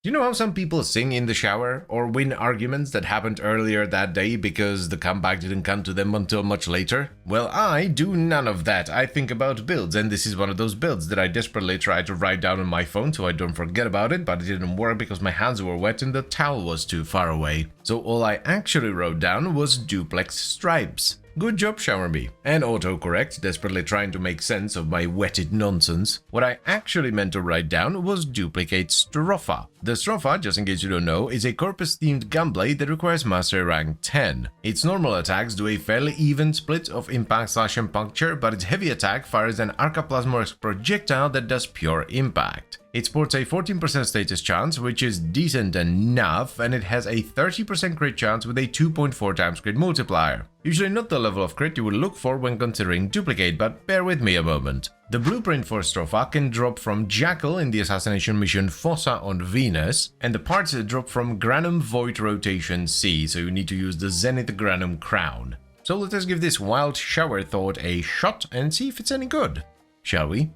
You know how some people sing in the shower or win arguments that happened earlier that day because the comeback didn't come to them until much later? Well, I do none of that. I think about builds, and this is one of those builds that I desperately tried to write down on my phone so I don't forget about it, but it didn't work because my hands were wet and the towel was too far away. So all I actually wrote down was duplex stripes. Good job, Showerby. And autocorrect, desperately trying to make sense of my wetted nonsense. What I actually meant to write down was duplicate Stropha. The Stropha, just in case you don't know, is a corpus-themed gunblade that requires mastery rank 10. Its normal attacks do a fairly even split of impact slash and puncture, but its heavy attack fires an arcaplasmorous projectile that does pure impact. It sports a 14% status chance, which is decent enough, and it has a 30% crit chance with a 2.4 times crit multiplier. Usually not the level of crit you would look for when considering duplicate, but bear with me a moment. The blueprint for Stropha can drop from Jackal in the assassination mission Fossa on Venus, and the parts drop from Granum Void Rotation C, so you need to use the Zenith Granum Crown. So let us give this wild shower thought a shot and see if it's any good, shall we?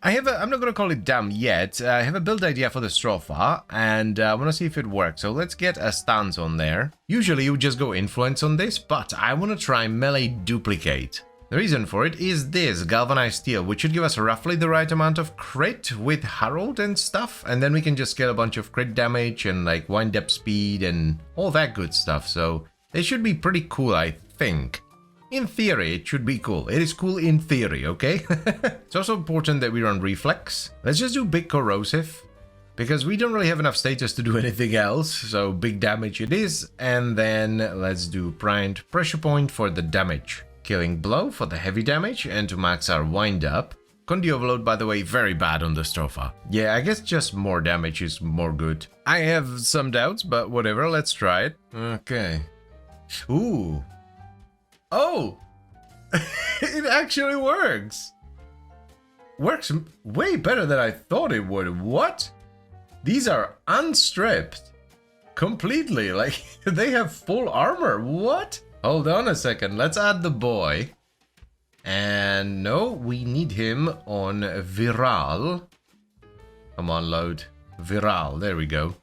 I'm not going to call it dumb yet. I have a build idea for the Stropha, and I want to see if it works. So let's get a stance on there. Usually you just go influence on this, but I want to try melee duplicate. The reason for it is this, galvanized steel, which should give us roughly the right amount of crit with Harold and stuff, and then we can just get a bunch of crit damage and like wind up speed and all that good stuff. So it should be pretty cool, I think. In theory, it should be cool. It is cool in theory, okay? It's also important that we run reflex. Let's just do big corrosive, because we don't really have enough status to do anything else, so big damage it is. And then let's do primed pressure point for the damage. Killing blow for the heavy damage, and to max our wind up. Condi overload, by the way, very bad on the Stropha. Yeah, I guess just more damage is more good. I have some doubts, but whatever, let's try it. Okay. Ooh. Oh! It actually works! Works way better than I thought it would. What? These are unstripped. Completely. Like, they have full armor. What? Hold on a second. Let's add the boy. And no, we need him on Viral. Come on, load. Viral. There we go.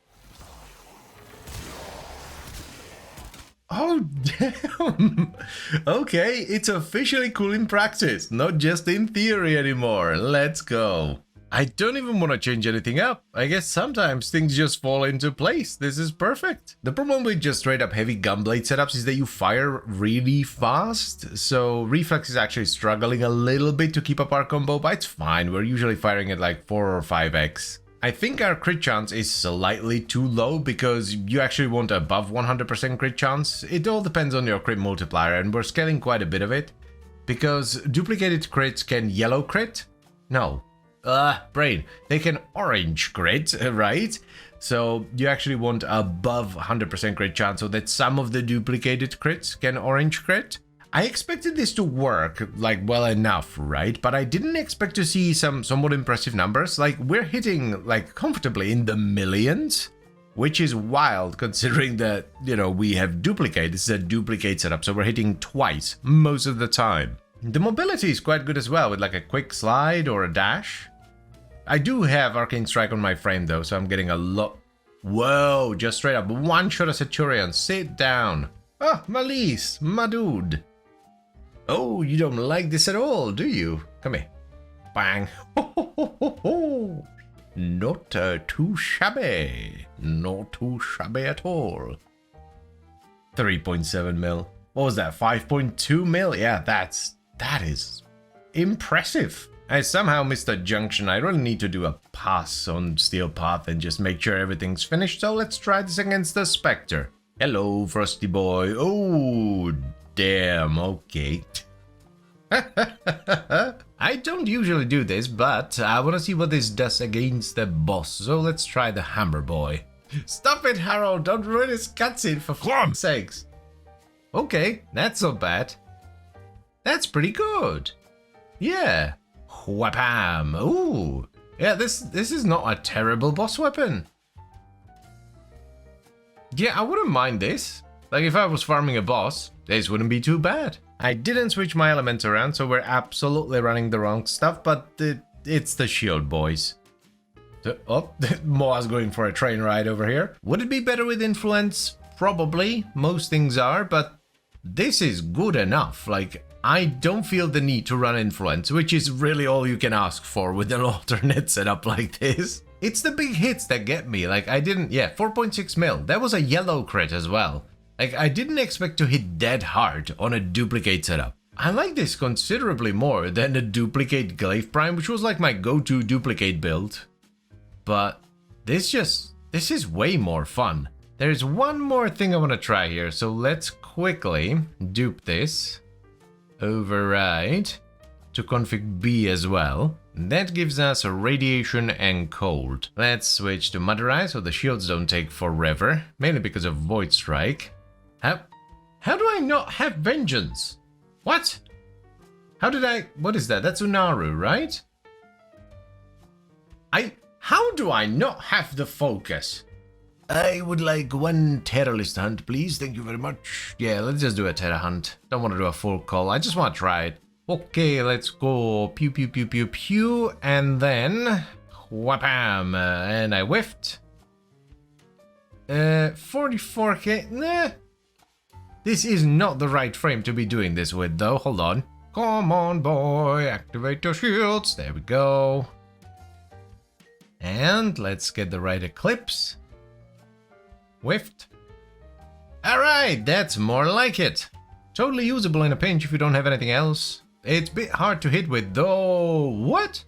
Oh, damn! Okay, it's officially cool in practice, not just in theory anymore. Let's go. I don't even want to change anything up. I guess sometimes things just fall into place. This is perfect. The problem with just straight up heavy gunblade setups is that you fire really fast. So reflex is actually struggling a little bit to keep up our combo, but it's fine. We're usually firing at like 4 or 5x. I think our crit chance is slightly too low because you actually want above 100% crit chance. It all depends on your crit multiplier, and we're scaling quite a bit of it. Because duplicated crits can yellow crit? No. Brain. They can orange crit, right? So you actually want above 100% crit chance so that some of the duplicated crits can orange crit. I expected this to work, like, well enough, right? But I didn't expect to see some somewhat impressive numbers. Like, we're hitting, like, comfortably in the millions, which is wild considering that, you know, we have duplicate. This is a duplicate setup, so we're hitting twice most of the time. The mobility is quite good as well, with, like, a quick slide or a dash. I do have Arcane Strike on my frame, though, so I'm getting a lot... Whoa, just straight up one-shot a Centurion. Sit down. Ah, Malise, my dude. Oh, you don't like this at all, do you? Come here. Bang. Ho, ho, ho, ho, ho. Not too shabby. Not too shabby at all. 3.7 mil. What was that? 5.2 mil? Yeah, that is impressive. I somehow missed a junction. I really need to do a pass on Steel Path and just make sure everything's finished. So let's try this against the Spectre. Hello, Frosty Boy. Oh, damn, okay. I don't usually do this, but I want to see what this does against the boss. So let's try the Hammer Boy. Stop it, Harold. Don't ruin his cutscene for fuck's sakes. Okay, that's not bad. That's pretty good. Yeah. Whapam. Ooh. Yeah, this is not a terrible boss weapon. Yeah, I wouldn't mind this. Like, if I was farming a boss, this wouldn't be too bad. I didn't switch my elements around, so we're absolutely running the wrong stuff, but it's the shield, boys. Oh, Moa's going for a train ride over here. Would it be better with influence? Probably. Most things are, but this is good enough. Like, I don't feel the need to run influence, which is really all you can ask for with an alternate setup like this. It's the big hits that get me. Like, I didn't... Yeah, 4.6 mil. That was a yellow crit as well. Like, I didn't expect to hit dead hard on a duplicate setup. I like this considerably more than the duplicate Glyph Prime, which was like my go-to duplicate build. But this is way more fun. There's one more thing I want to try here, so let's quickly dupe this. Override to config B as well. That gives us a radiation and cold. Let's switch to Muderize so the shields don't take forever, mainly because of Void Strike. How do I not have Vengeance? What? How did I... What is that? That's Unaru, right? How do I not have the focus? I would like one Terrorist hunt, please. Thank you very much. Yeah, let's just do a Terror hunt. Don't want to do a full call. I just want to try it. Okay, let's go. Pew, pew, pew, pew, pew. And then... Whapam. And I whiffed. 44k. Nah. This is not the right frame to be doing this with, though. Hold on. Come on, boy. Activate your shields. There we go. And let's get the right eclipse. Whiffed. Alright, that's more like it. Totally usable in a pinch if you don't have anything else. It's a bit hard to hit with though. What?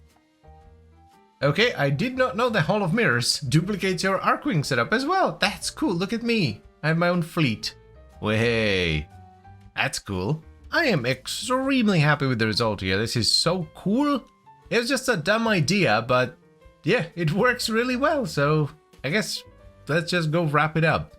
Okay, I did not know the Hall of Mirrors duplicates your Arcwing setup as well. That's cool, look at me. I have my own fleet. Way, that's cool. I am extremely happy with the result here. This is so cool. It was just a dumb idea, but yeah, it works really well. So I guess let's just go wrap it up.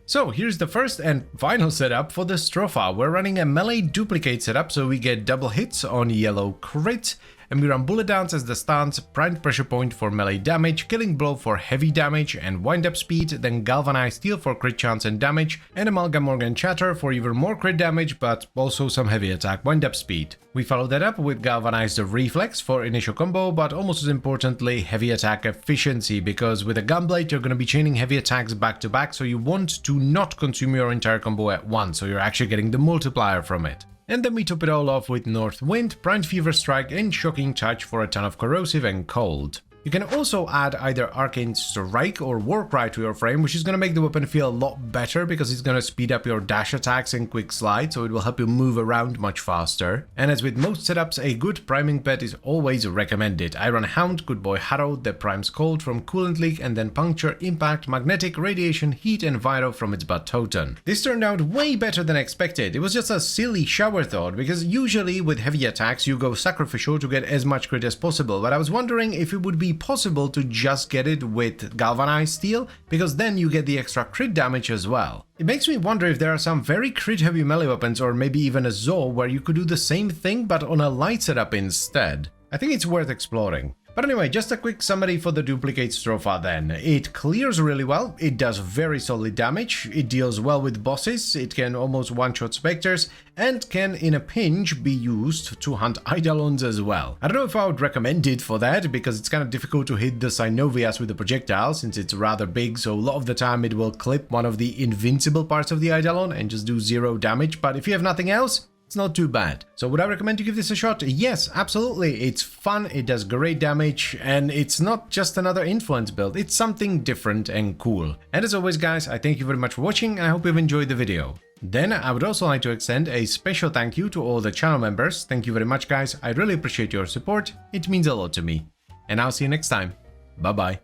So here's the first and final setup for the Stropha. We're running a melee duplicate setup, so we get double hits on yellow crit, and we run bullet downs as the stance, primed pressure point for melee damage, killing blow for heavy damage and wind up speed, then galvanized steel for crit chance and damage, and amalgam organ chatter for even more crit damage but also some heavy attack wind up speed. We follow that up with galvanized reflex for initial combo, but almost as importantly heavy attack efficiency, because with a gunblade you're going to be chaining heavy attacks back to back, so you want to not consume your entire combo at once, so you're actually getting the multiplier from it. And then we top it all off with North Wind, Primed Fever Strike and Shocking Touch for a ton of corrosive and cold. You can also add either Arcane Strike or Warcry to your frame, which is going to make the weapon feel a lot better because it's going to speed up your dash attacks and quick slide, so it will help you move around much faster. And as with most setups, a good priming pet is always recommended. I run Hound, Good Boy Harrow, that primes cold from Coolant Leak, and then Puncture, Impact, Magnetic, Radiation, Heat and Viro from its butt totem. This turned out way better than expected. It was just a silly shower thought, because usually with heavy attacks you go Sacrificial to get as much crit as possible, but I was wondering if it would be possible to just get it with Galvanized Steel, because then you get the extra crit damage as well. It makes me wonder if there are some very crit heavy melee weapons, or maybe even a Zol, where you could do the same thing but on a light setup instead. I think it's worth exploring. But anyway, just a quick summary for the duplicate Stropha then. It clears really well, it does very solid damage, it deals well with bosses, it can almost one-shot specters, and can in a pinch be used to hunt Eidolons as well. I don't know if I would recommend it for that, because it's kind of difficult to hit the Synovias with the projectile since it's rather big, so a lot of the time it will clip one of the invincible parts of the Eidolon and just do 0 damage, but if you have nothing else, it's not too bad. So would I recommend you give this a shot? Yes, absolutely. It's fun, it does great damage, and it's not just another influence build, it's something different and cool. And as always guys, I thank you very much for watching and I hope you've enjoyed the video. Then I would also like to extend a special thank you to all the channel members. Thank you very much guys, I really appreciate your support, it means a lot to me. And I'll see you next time. Bye bye.